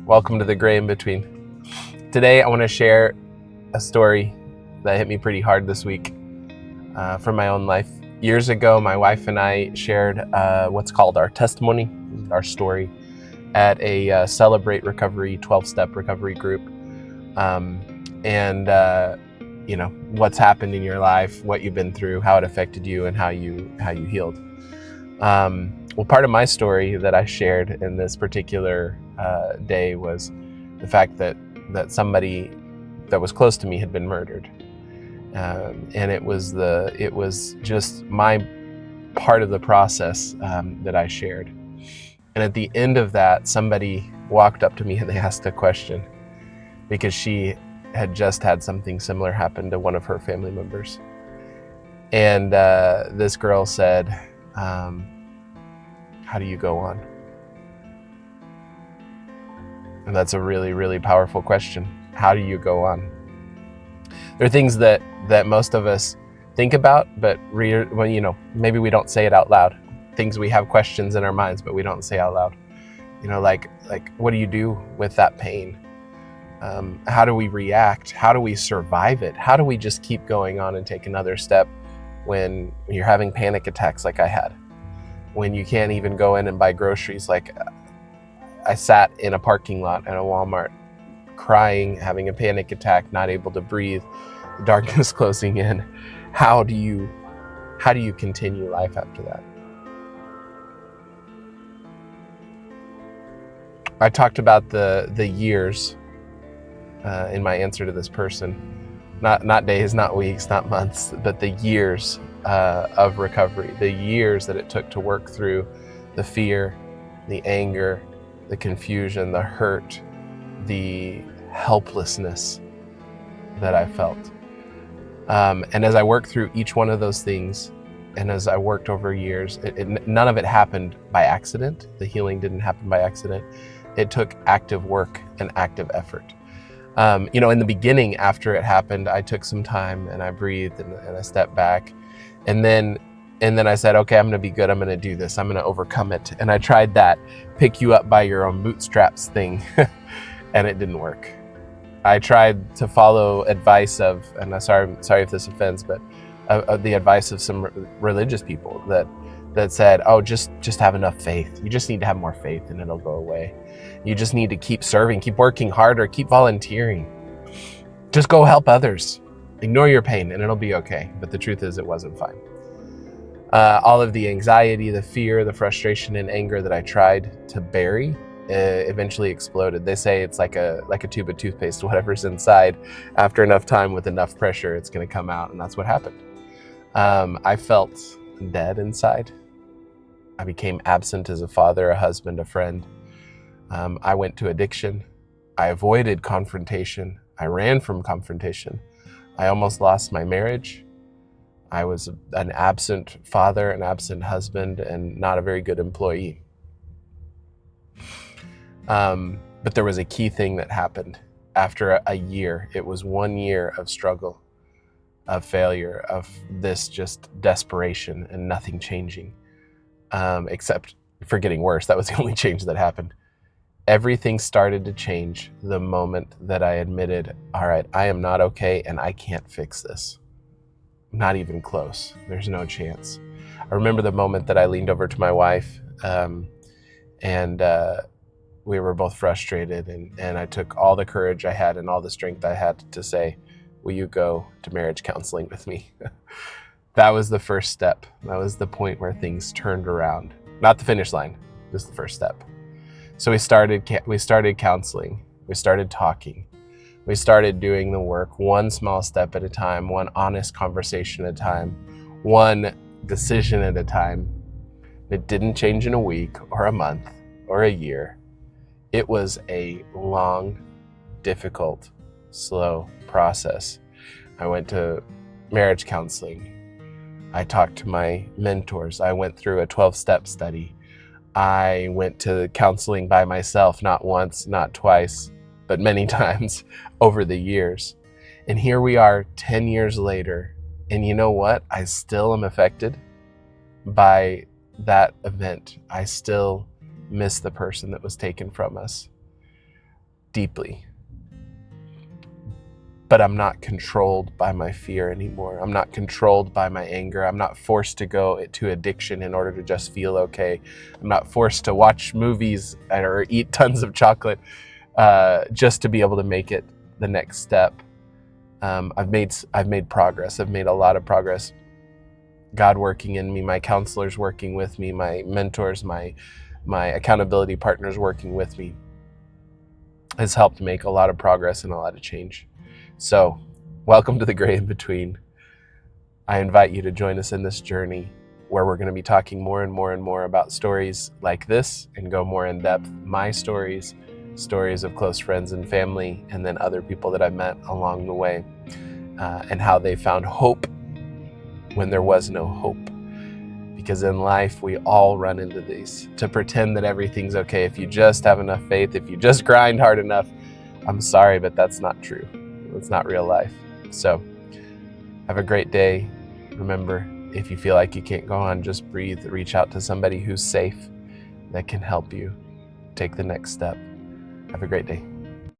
Welcome to the Gray in Between. Today I want to share a story that hit me pretty hard this week from my own life. Years ago, my wife and I shared what's called our testimony, our story, at a Celebrate Recovery 12-step recovery group. What's happened in your life, what you've been through, how it affected you, and how you healed. Well, part of my story that I shared in this particular day was the fact that somebody that was close to me had been murdered, and it was just my part of the process that I shared. And at the end of that, somebody walked up to me and they asked a question because she had just had something similar happen to one of her family members, and this girl said, how do you go on? And that's a really, really powerful question. How do you go on? There are things that most of us think about, but maybe we don't say it out loud. Things we have questions in our minds, but we don't say out loud. Like what do you do with that pain? How do we react? How do we survive it? How do we just keep going on and take another step when you're having panic attacks like I had? When you can't even go in and buy groceries. Like I sat in a parking lot at a Walmart crying, having a panic attack, not able to breathe, the darkness closing in. How do you continue life after that? I talked about the years in my answer to this person. Not days, not weeks, not months, but the years of recovery, the years that it took to work through the fear, the anger, the confusion, the hurt, the helplessness that I felt. And as I worked through each one of those things, and as I worked over years, none of it happened by accident. The healing didn't happen by accident. It took active work and active effort. In the beginning, after it happened, I took some time and I breathed and I stepped back. And then I said, okay, I'm going to be good. I'm going to do this. I'm going to overcome it. And I tried that pick you up by your own bootstraps thing, and it didn't work. I tried to follow advice of, and I'm sorry if this offends, but the advice of some religious people that said, oh, just have enough faith. You just need to have more faith and it'll go away. You just need to keep serving, keep working harder, keep volunteering. Just go help others. Ignore your pain and it'll be okay. But the truth is it wasn't fine. All of the anxiety, the fear, the frustration and anger that I tried to bury eventually exploded. They say it's like a tube of toothpaste. Whatever's inside, after enough time with enough pressure, it's going to come out. And that's what happened. I felt dead inside. I became absent as a father, a husband, a friend. I went to addiction. I avoided confrontation. I ran from confrontation. I almost lost my marriage. I was an absent father, an absent husband, and not a very good employee. But there was a key thing that happened after a year. It was 1 year of struggle, of failure, of this just desperation and nothing changing, except for getting worse. That was the only change that happened. Everything started to change the moment that I admitted, all right, I am not okay and I can't fix this. Not even close. There's no chance. I remember the moment that I leaned over to my wife and we were both frustrated, and I took all the courage I had and all the strength I had to say, will you go to marriage counseling with me? That was the first step. That was the point where things turned around. Not the finish line, just the first step. So we started counseling. We started talking. We started doing the work one small step at a time, one honest conversation at a time, one decision at a time. It didn't change in a week or a month or a year. It was a long, difficult, slow process. I went to marriage counseling. I talked to my mentors. I went through a 12-step study. I went to counseling by myself, not once, not twice, but many times over the years. And here we are 10 years later. And you know what? I still am affected by that event. I still miss the person that was taken from us. deeply. But I'm not controlled by my fear anymore. I'm not controlled by my anger. I'm not forced to go to addiction in order to just feel okay. I'm not forced to watch movies or eat tons of chocolate just to be able to make it the next step. I've made progress. I've made a lot of progress. God working in me, my counselors working with me, my mentors, my accountability partners working with me has helped make a lot of progress and a lot of change. So, welcome to the Gray in Between. I invite you to join us in this journey where we're going to be talking more and more and more about stories like this and go more in depth. My stories of close friends and family, and then other people that I met along the way, and how they found hope when there was no hope. Because in life, we all run into these, to pretend that everything's okay. If you just have enough faith, if you just grind hard enough, I'm sorry, but that's not true. It's not real life. So have a great day. Remember, if you feel like you can't go on, just breathe. Reach out to somebody who's safe that can help you take the next step. Have a great day.